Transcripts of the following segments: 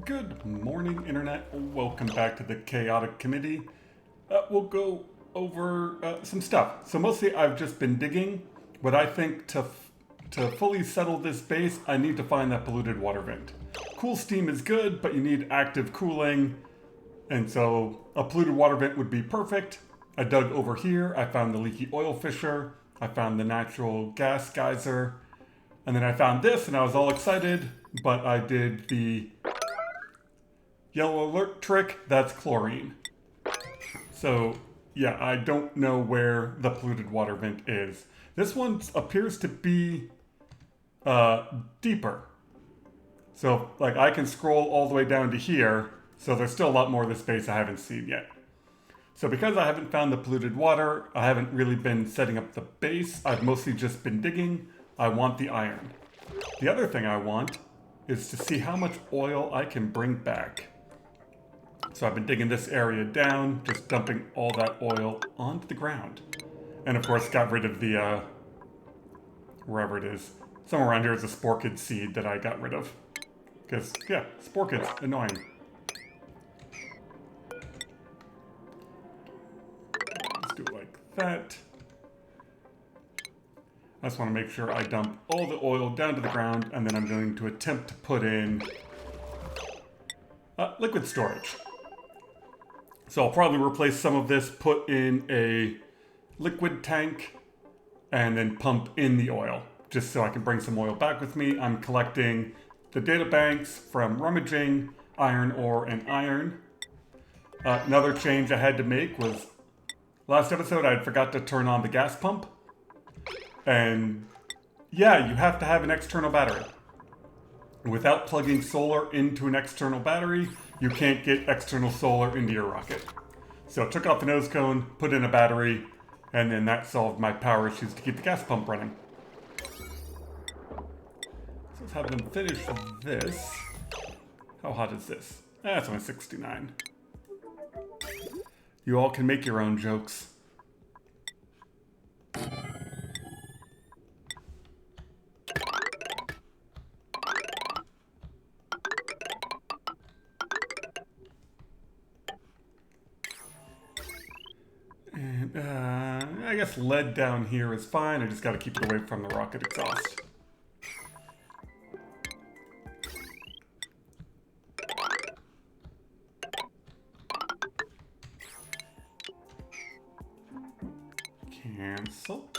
Good morning, Internet. Welcome back to the Chaotic Committee. We'll go over some stuff. So mostly I've just been digging, but I think to fully settle this base, I need to find that polluted water vent. Cool steam is good, but you need active cooling, and so a polluted water vent would be perfect. I dug over here, I found the leaky oil fissure, I found the natural gas geyser, and then I found this and I was all excited, but I did the yellow alert trick. That's chlorine. So yeah, I don't know where the polluted water vent is. This one appears to be deeper. So like I can scroll all the way down to here, so there's still a lot more of this base I haven't seen yet. So because I haven't found the polluted water, I haven't really been setting up the base. I've mostly just been digging. I want the iron. The other thing I want is to see how much oil I can bring back. So I've been digging this area down, just dumping all that oil onto the ground. And of course got rid of the, wherever it is. Somewhere around here is a sporkid seed that I got rid of. Because, yeah, sporkids, annoying. Let's do it like that. I just want to make sure I dump all the oil down to the ground, and then I'm going to attempt to put in liquid storage. So I'll probably replace some of this, put in a liquid tank, and then pump in the oil, just so I can bring some oil back with me. I'm collecting the data banks from rummaging, iron ore, and iron. Another change I had to make was, last episode I forgot to turn on the gas pump. And yeah, you have to have an external battery. Without plugging solar into an external battery, you can't get external solar into your rocket. So I took off the nose cone, put in a battery, and then that solved my power issues to keep the gas pump running. So let's have them finish this. How hot is this? It's only 69. You all can make your own jokes. And I guess lead down here is fine. I just got to keep it away from the rocket exhaust. Cancel.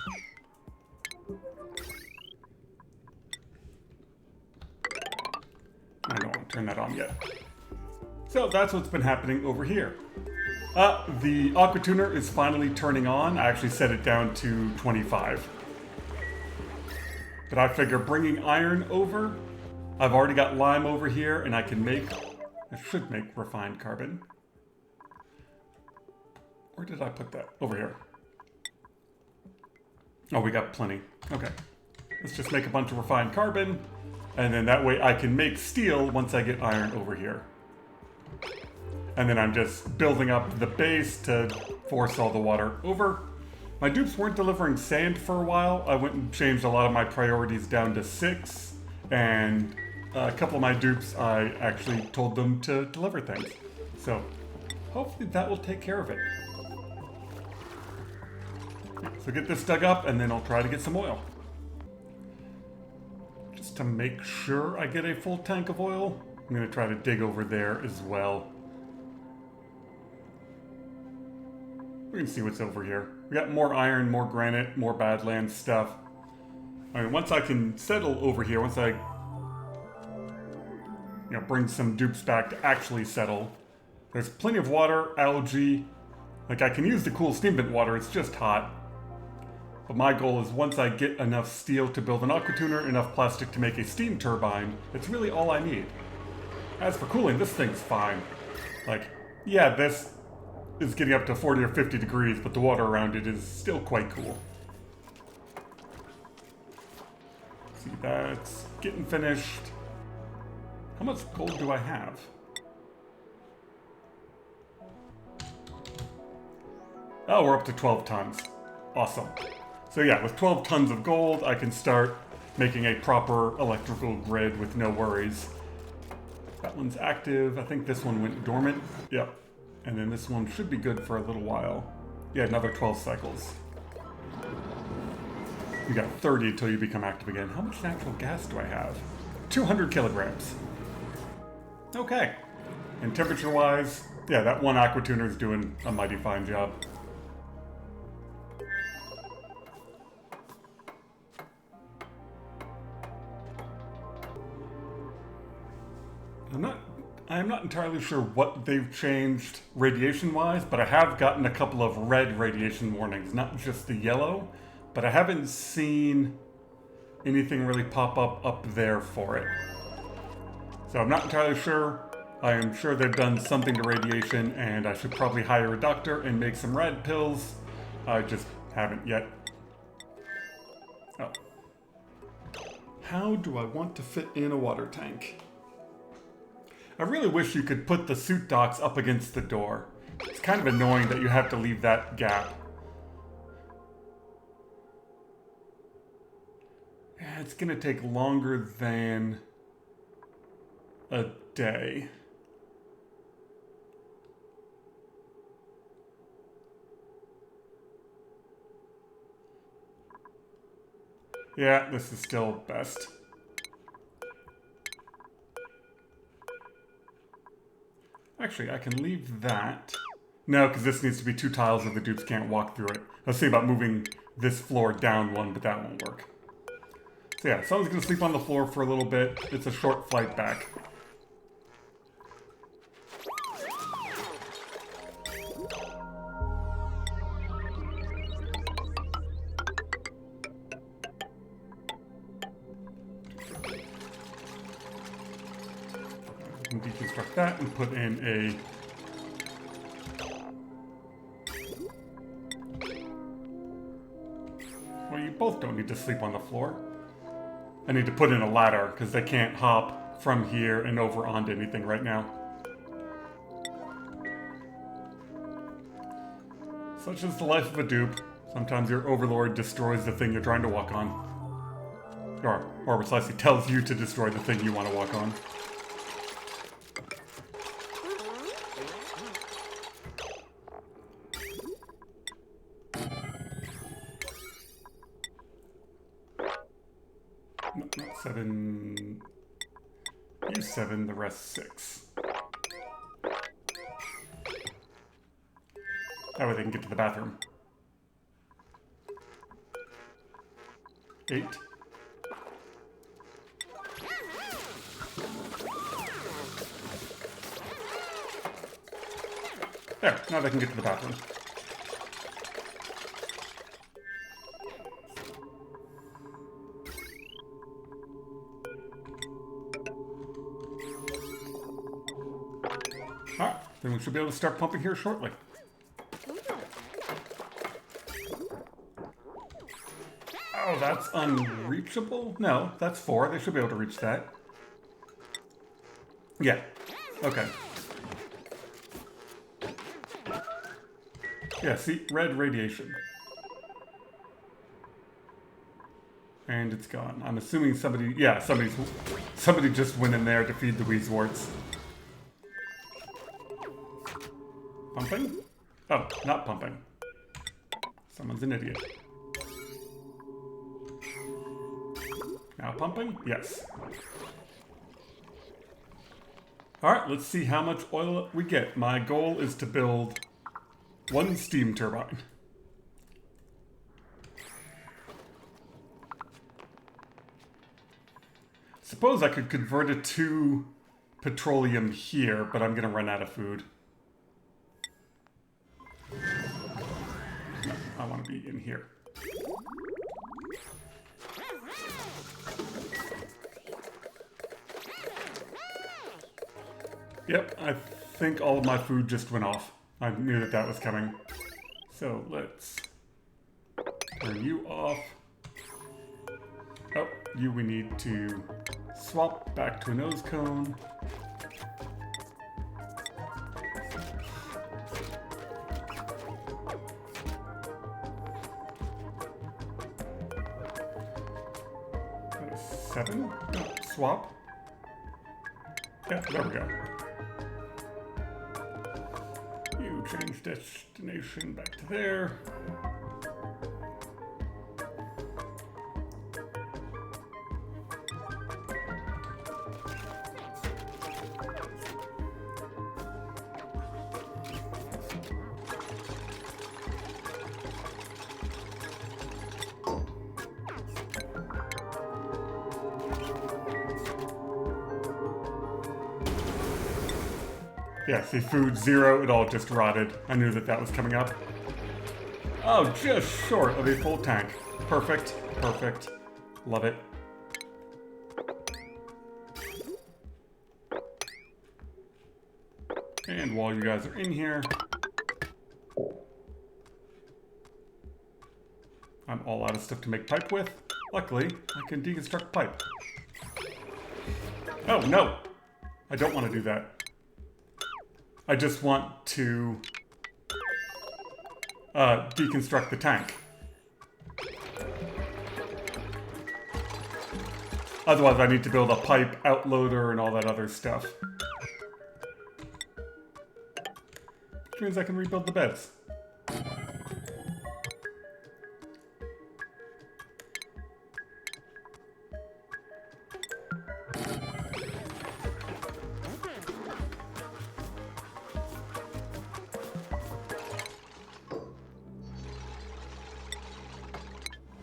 I don't want to turn that on yet. So that's what's been happening over here. The aqua tuner is finally turning on. I actually set it down to 25. But I figure bringing iron over, I've already got lime over here, and I should make refined carbon. Where did I put that? Over here. Oh, we got plenty. Okay. Let's just make a bunch of refined carbon, and then that way I can make steel once I get iron over here. And then I'm just building up the base to force all the water over. My dupes weren't delivering sand for a while. I went and changed a lot of my priorities down to 6. And a couple of my dupes, I actually told them to deliver things. So hopefully that will take care of it. So get this dug up and then I'll try to get some oil. Just to make sure I get a full tank of oil, I'm going to try to dig over there as well. We can see what's over here. We got more iron, more granite, more Badlands stuff. I mean, once I can settle over here, once I bring some dupes back to actually settle, there's plenty of water, algae. Like, I can use the cool steam vent water, it's just hot. But my goal is once I get enough steel to build an aqua tuner, enough plastic to make a steam turbine, it's really all I need. As for cooling, this thing's fine. Like, yeah, this is getting up to 40 or 50 degrees, but the water around it is still quite cool. See, that's getting finished. How much gold do I have? Oh, we're up to 12 tons. Awesome. So yeah, with 12 tons of gold, I can start making a proper electrical grid with no worries. That one's active. I think this one went dormant. Yep. And then this one should be good for a little while. Yeah, another 12 cycles. You got 30 until you become active again. How much natural gas do I have? 200 kilograms. Okay. And temperature-wise, yeah, that one aqua tuner is doing a mighty fine job. I'm not entirely sure what they've changed radiation-wise, but I have gotten a couple of red radiation warnings, not just the yellow, but I haven't seen anything really pop up there for it. So I'm not entirely sure. I am sure they've done something to radiation, and I should probably hire a doctor and make some rad pills. I just haven't yet. Oh. How do I want to fit in a water tank? I really wish you could put the suit docks up against the door. It's kind of annoying that you have to leave that gap. Yeah, it's gonna take longer than a day. Yeah, this is still best. Actually, I can leave that. No, because this needs to be 2 tiles or the dupes can't walk through it. I was thinking about moving this floor down 1, but that won't work. So yeah, someone's going to sleep on the floor for a little bit. It's a short flight back. And deconstruct that and put in a... Well, you both don't need to sleep on the floor. I need to put in a ladder, because they can't hop from here and over onto anything right now. Such is the life of a dupe. Sometimes your overlord destroys the thing you're trying to walk on. Or precisely tells you to destroy the thing you want to walk on. Not 7. You 7, the rest 6. That way they can get to the bathroom. 8. There, now they can get to the bathroom. Alright, then we should be able to start pumping here shortly. Oh, that's unreachable? No, that's 4. They should be able to reach that. Yeah. Okay. Yeah, see? Red radiation. And it's gone. I'm assuming somebody... Yeah, somebody just went in there to feed the Weezeworts. Pumping? Oh, not pumping. Someone's an idiot. Now pumping? Yes. Alright, let's see how much oil we get. My goal is to build 1 steam turbine. Suppose I could convert it to petroleum here, but I'm gonna run out of food. No, I want to be in here. Yep, I think all of my food just went off. I knew that that was coming. So let's turn you off. Oh, you we need to swap back to a nose cone. That is 7. No, swap. Yeah, there we go. You change destination back to there. Yeah, see, food 0, it all just rotted. I knew that that was coming up. Oh, just short of a full tank. Perfect, perfect. Love it. And while you guys are in here, I'm all out of stuff to make pipe with. Luckily, I can deconstruct pipe. Oh, no! I don't want to do that. I just want to deconstruct the tank. Otherwise, I need to build a pipe outloader and all that other stuff. Which means I can rebuild the beds.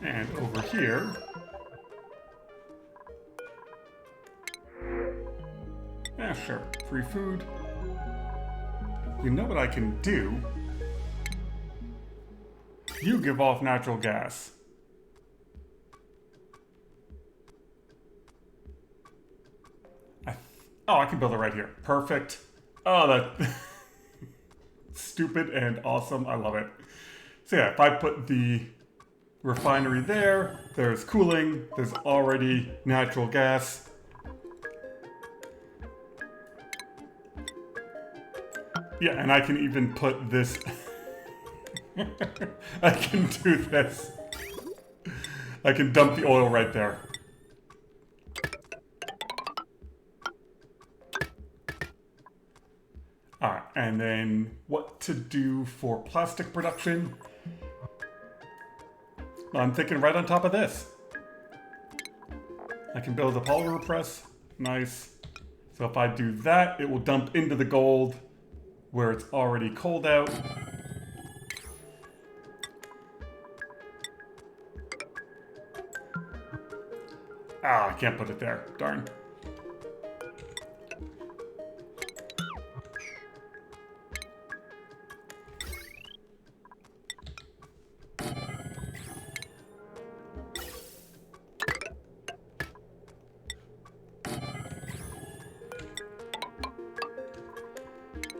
And over here, yeah, sure, free food. You know what I can do? You give off natural gas. I can build it right here. Perfect. Oh, that stupid and awesome. I love it. So yeah, if I put the refinery there, there's cooling, there's already natural gas. Yeah, and I can even put this... I can do this. I can dump the oil right there. Alright, and then what to do for plastic production? I'm thinking right on top of this. I can build a polymer press. Nice. So if I do that, it will dump into the gold where it's already cold out. Ah, I can't put it there. Darn.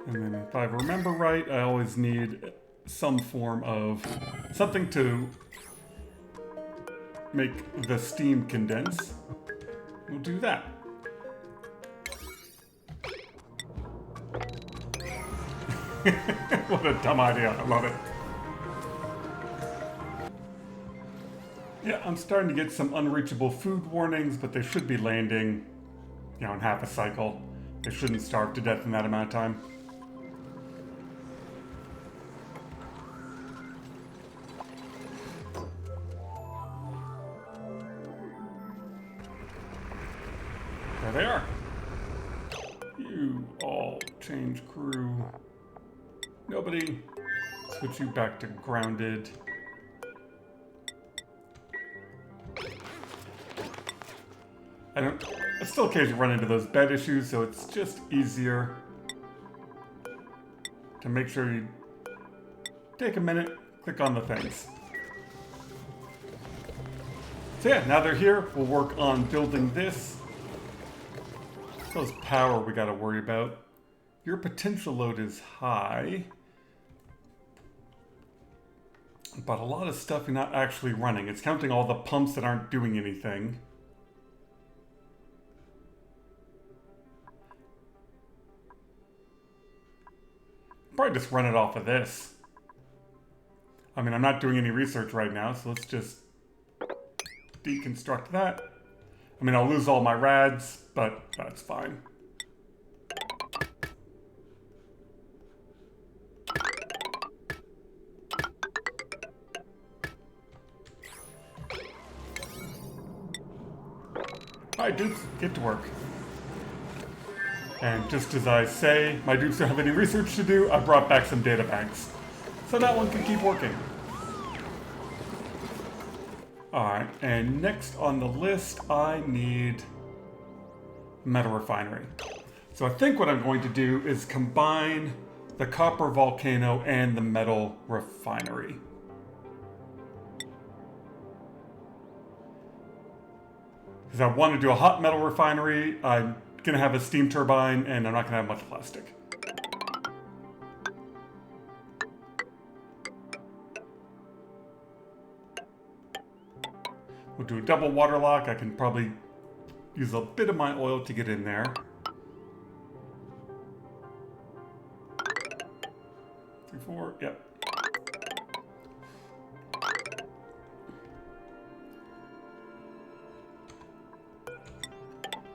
And then if I remember right, I always need some form of something to make the steam condense. We'll do that. What a dumb idea. I love it. Yeah, I'm starting to get some unreachable food warnings, but they should be landing, you know, in half a cycle. They shouldn't starve to death in that amount of time. There they are. You all change crew. Nobody. Switch you back to grounded. I still occasionally run into those bed issues, so it's just easier to make sure you take a minute, click on the things. So yeah, now they're here, we'll work on building this. Those power we gotta worry about. Your potential load is high, but a lot of stuff you're not actually running. It's counting all the pumps that aren't doing anything. Probably just run it off of this. I mean, I'm not doing any research right now, so let's just deconstruct that. I mean, I'll lose all my rads, but that's fine. Hi, dudes. Get to work. And just as I say, my dudes don't have any research to do, I brought back some data banks. So that one can keep working. Alright, and next on the list, I need metal refinery. So I think what I'm going to do is combine the copper volcano and the metal refinery. Because I want to do a hot metal refinery, I'm going to have a steam turbine, and I'm not going to have much plastic. We'll do a double water lock. I can probably use a bit of my oil to get in there. 3, 4, yep.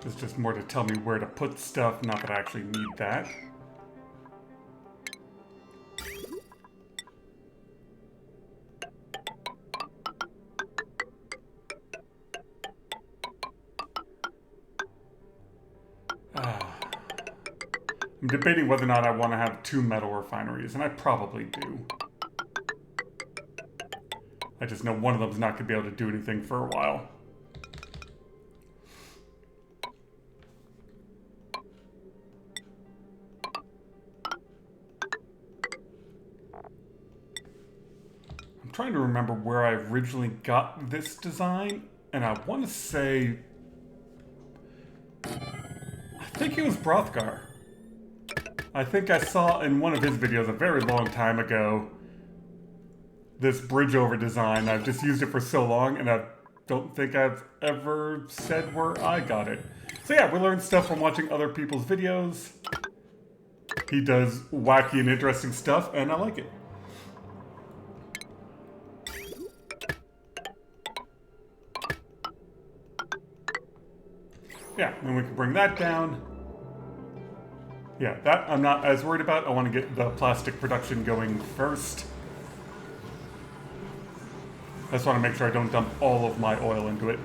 It's just more to tell me where to put stuff, not that I actually need that. I'm debating whether or not I want to have 2 metal refineries, and I probably do. I just know one of them's not going to be able to do anything for a while. I'm trying to remember where I originally got this design, and I want to say... I think it was Brothgar. I think I saw in one of his videos a very long time ago this bridge over design. I've just used it for so long, and I don't think I've ever said where I got it. So yeah, we learn stuff from watching other people's videos. He does wacky and interesting stuff, and I like it. Yeah, and we can bring that down. Yeah, that I'm not as worried about. I want to get the plastic production going first. I just want to make sure I don't dump all of my oil into it.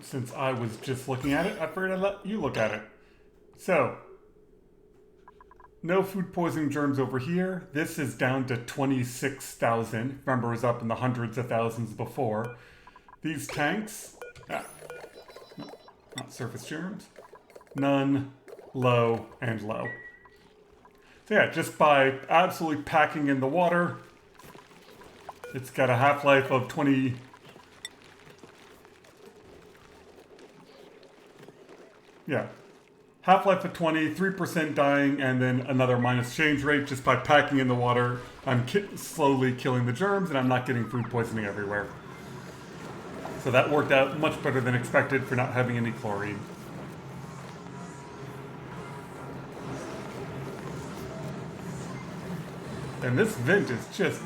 Since I was just looking at it, I figured I'd let you look at it. So, no food poisoning germs over here. This is down to 26,000. Remember, it was up in the hundreds of thousands before. These tanks, not surface germs. None, low, and low. So yeah, just by absolutely packing in the water, it's got a half-life of 20... Yeah. Half-life of 20, 3% dying, and then another minus change rate. Just by packing in the water, I'm slowly killing the germs, and I'm not getting food poisoning everywhere. So that worked out much better than expected for not having any chlorine. And this vent is just...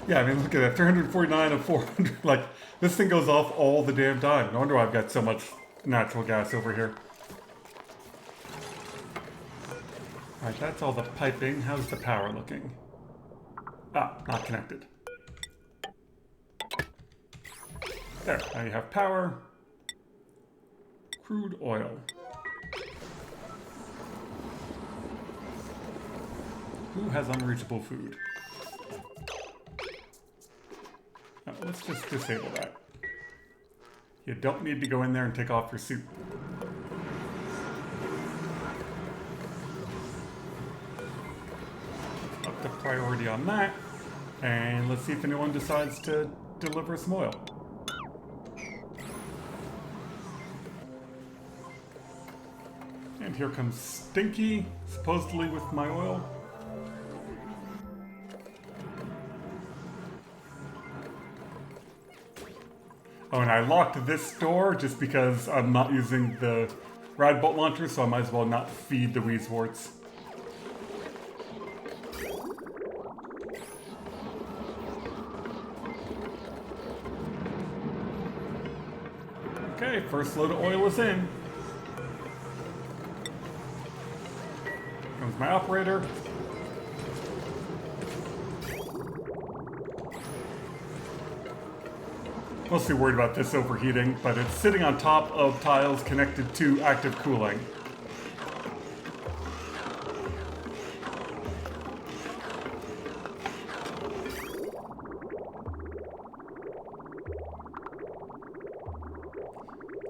Yeah, I mean, look at that. 349 of 400. Like, this thing goes off all the damn time. No wonder I've got so much natural gas over here. Alright, that's all the piping. How's the power looking? Ah, not connected. There, now you have power. Crude oil. Who has unreachable food? Oh, let's just disable that. You don't need to go in there and take off your suit. Up the priority on that. And let's see if anyone decides to deliver some oil. And here comes Stinky, supposedly with my oil. Oh, and I locked this door just because I'm not using the rad bolt launcher, so I might as well not feed the Weezeworts. Okay, first load of oil is in. Comes my operator. Mostly worried about this overheating, but it's sitting on top of tiles connected to active cooling.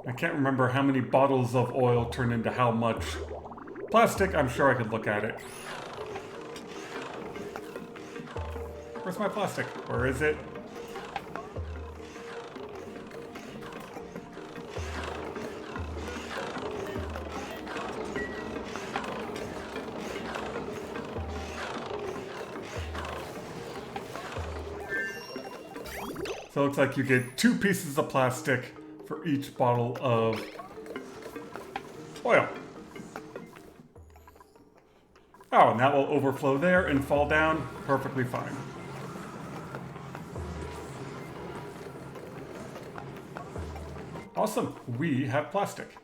I can't remember how many bottles of oil turn into how much plastic. I'm sure I could look at it. Where's my plastic? Where is it? So it looks like you get 2 pieces of plastic for each bottle of oil. Oh, and that will overflow there and fall down perfectly fine. Awesome, we have plastic.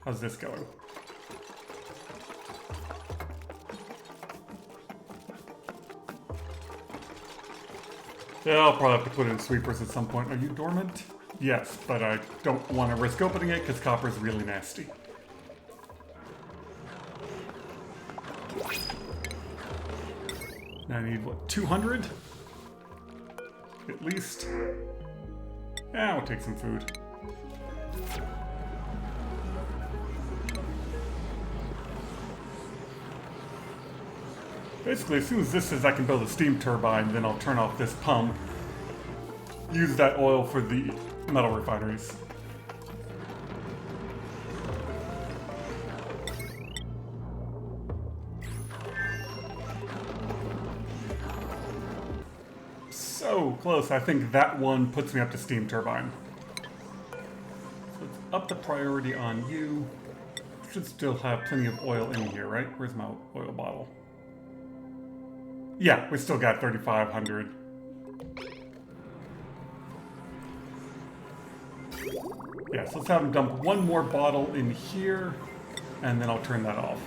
How's this going? Yeah, I'll probably have to put in sweepers at some point. Are you dormant? Yes, but I don't want to risk opening it because copper's really nasty. Now I need, what, 200? At least. Yeah, we'll take some food. Basically, as soon as this says I can build a steam turbine, then I'll turn off this pump, use that oil for the metal refineries. So close. I think that one puts me up to steam turbine. So let's up the priority on you. Should still have plenty of oil in here, right? Where's my oil bottle? Yeah, we still got 3,500. Yeah, so let's have him dump one more bottle in here, and then I'll turn that off.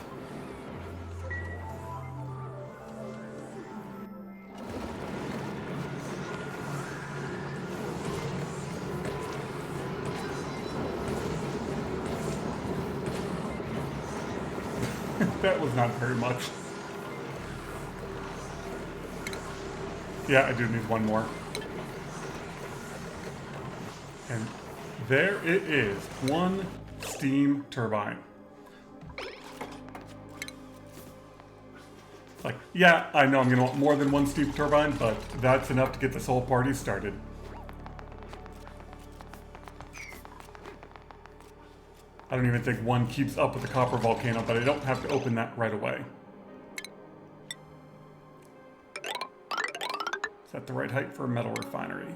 That was not very much. Yeah, I do need one more. And there it is. One steam turbine. Like, yeah, I know I'm going to want more than one steam turbine, but that's enough to get this whole party started. I don't even think one keeps up with the copper volcano, but I don't have to open that right away. Is that the right height for a metal refinery?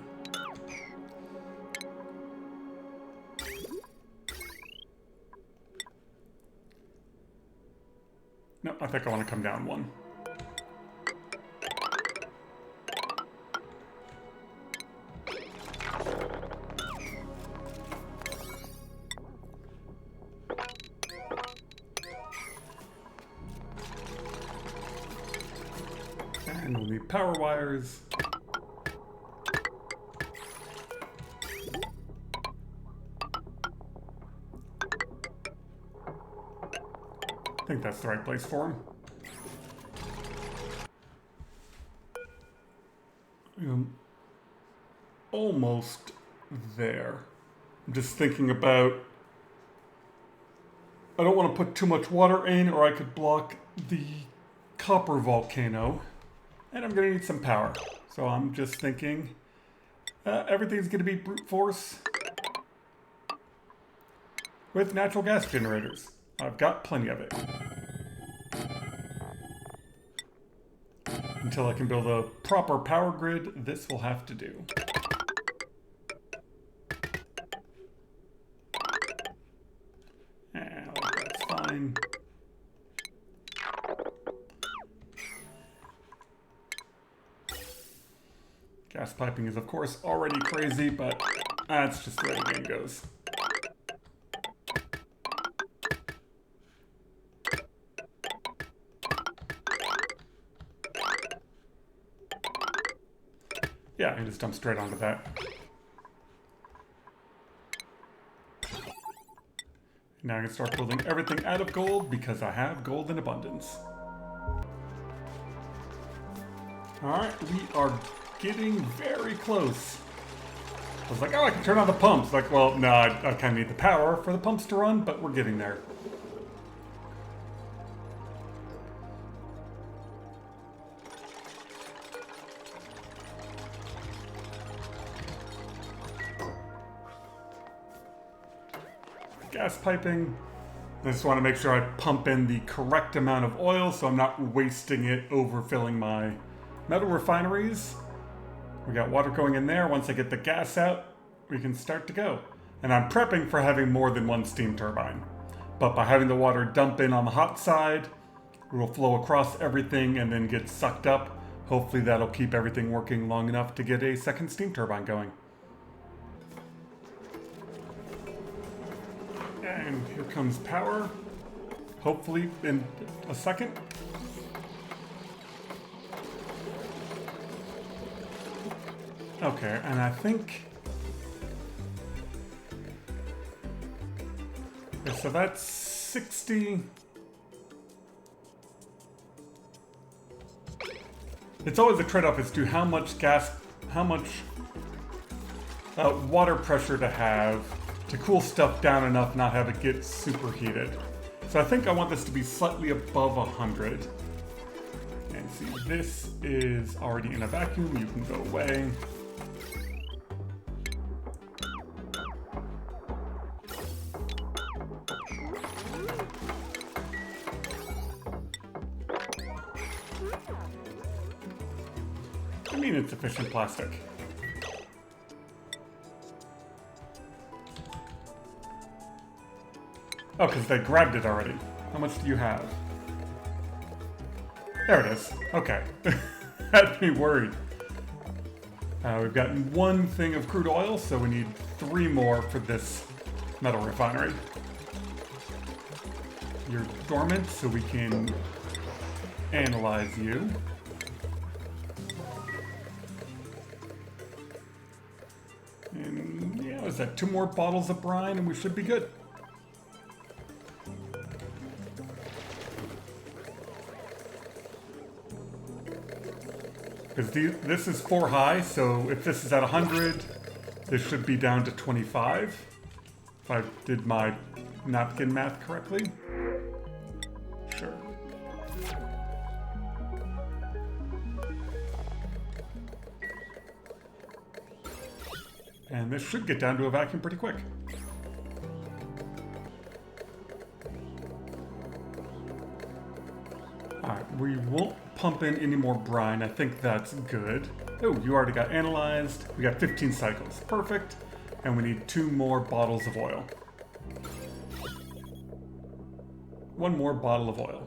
No, I think I want to come down one. And we'll need power wires. I think that's the right place for him. Almost there. I'm just thinking about, I don't want to put too much water in or I could block the copper volcano. And I'm going to need some power. So I'm just thinking everything's going to be brute force with natural gas generators. I've got plenty of it. Until I can build a proper power grid, this will have to do. And that's fine. Gas piping is, of course, already crazy, but that's just the way the game goes. Yeah, I can just dump straight onto that. Now I can start building everything out of gold because I have gold in abundance. Alright, we are getting very close. I was like, oh, I can turn on the pumps. Like, well, no, I kind of need the power for the pumps to run, but we're getting there. Gas piping. I just want to make sure I pump in the correct amount of oil so I'm not wasting it overfilling my metal refineries. We got water going in there. Once I get the gas out, we can start to go. And I'm prepping for having more than one steam turbine. But by having the water dump in on the hot side, it will flow across everything and then get sucked up. Hopefully that'll keep everything working long enough to get a second steam turbine going. And here comes power. Hopefully in a second. Okay, and I think... Okay, so that's 60... It's always a trade-off as to how much gas, how much water pressure to have to cool stuff down enough, not have it get superheated. So I think I want this to be slightly above 100. And see, this is already in a vacuum. You can go away. I mean, it's efficient plastic. Oh, because they grabbed it already. How much do you have? There it is. Okay. Had me worried. We've gotten one thing of crude oil, so we need 3 more for this metal refinery. You're dormant, so we can analyze you. And yeah, what is that? 2 more bottles of brine and we should be good. Because this is 4 high, so if this is at 100, this should be down to 25. If I did my napkin math correctly. Sure. And this should get down to a vacuum pretty quick. Alright, we won't pump in any more brine. I think that's good. Oh, you already got analyzed. We got 15 cycles. Perfect. And we need 2 more bottles of oil. 1 more bottle of oil.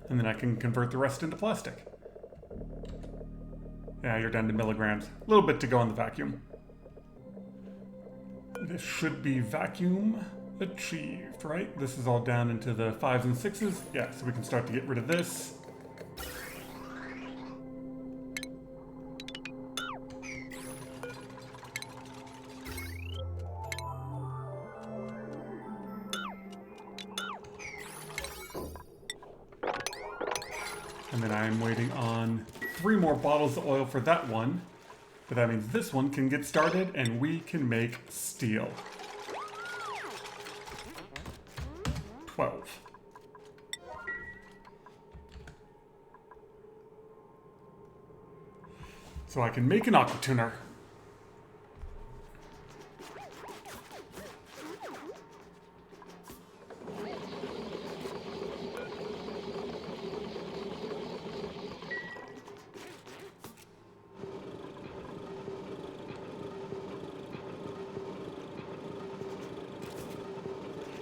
And then I can convert the rest into plastic. Yeah, you're down to milligrams. A little bit to go on the vacuum. This should be vacuum achieved, right? This is all down into the 5s and 6s. Yeah, so we can start to get rid of this. And then I'm waiting on 3 more bottles of oil for that one. But that means this one can get started and we can make steel. 12. So I can make an aqua tuner.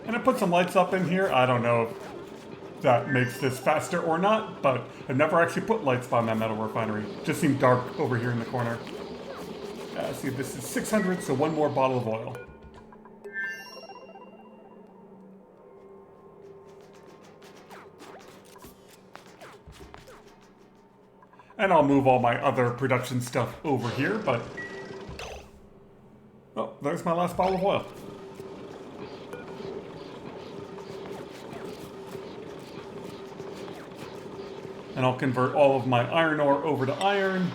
And I put some lights up in here. I don't know if that makes this faster or not, but I've never actually put lights by my metal refinery. It just seemed dark over here in the corner. See, this is 600, so 1 more bottle of oil. And I'll move all my other production stuff over here, but... Oh, there's my last bottle of oil. And I'll convert all of my iron ore over to iron.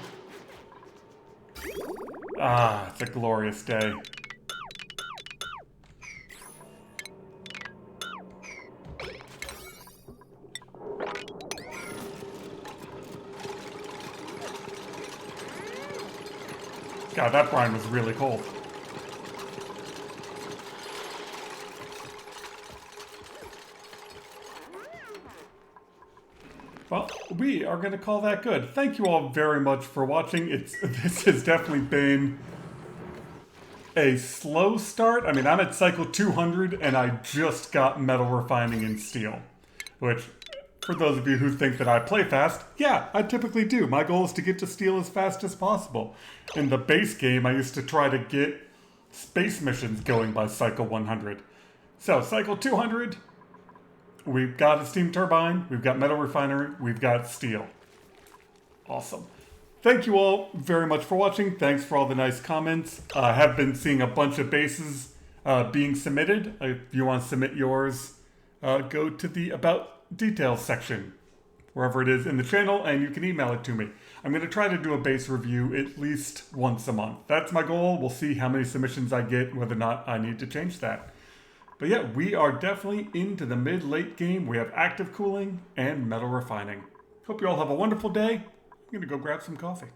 Ah, it's a glorious day. God, that brine was really cold. Well, we are going to call that good. Thank you all very much for watching. This has definitely been a slow start. I mean, I'm at cycle 200 and I just got metal refining and steel. Which, for those of you who think that I play fast, yeah, I typically do. My goal is to get to steel as fast as possible. In the base game, I used to try to get space missions going by cycle 100. So, cycle 200... We've got a steam turbine, we've got metal refinery, we've got steel. Awesome. Thank you all very much for watching. Thanks for all the nice comments. I have been seeing a bunch of bases being submitted. If you want to submit yours, go to the About Details section, wherever it is in the channel, and you can email it to me. I'm going to try to do a base review at least once a month. That's my goal. We'll see how many submissions I get, whether or not I need to change that. But yeah, we are definitely into the mid-late game. We have active cooling and metal refining. Hope you all have a wonderful day. I'm going to go grab some coffee.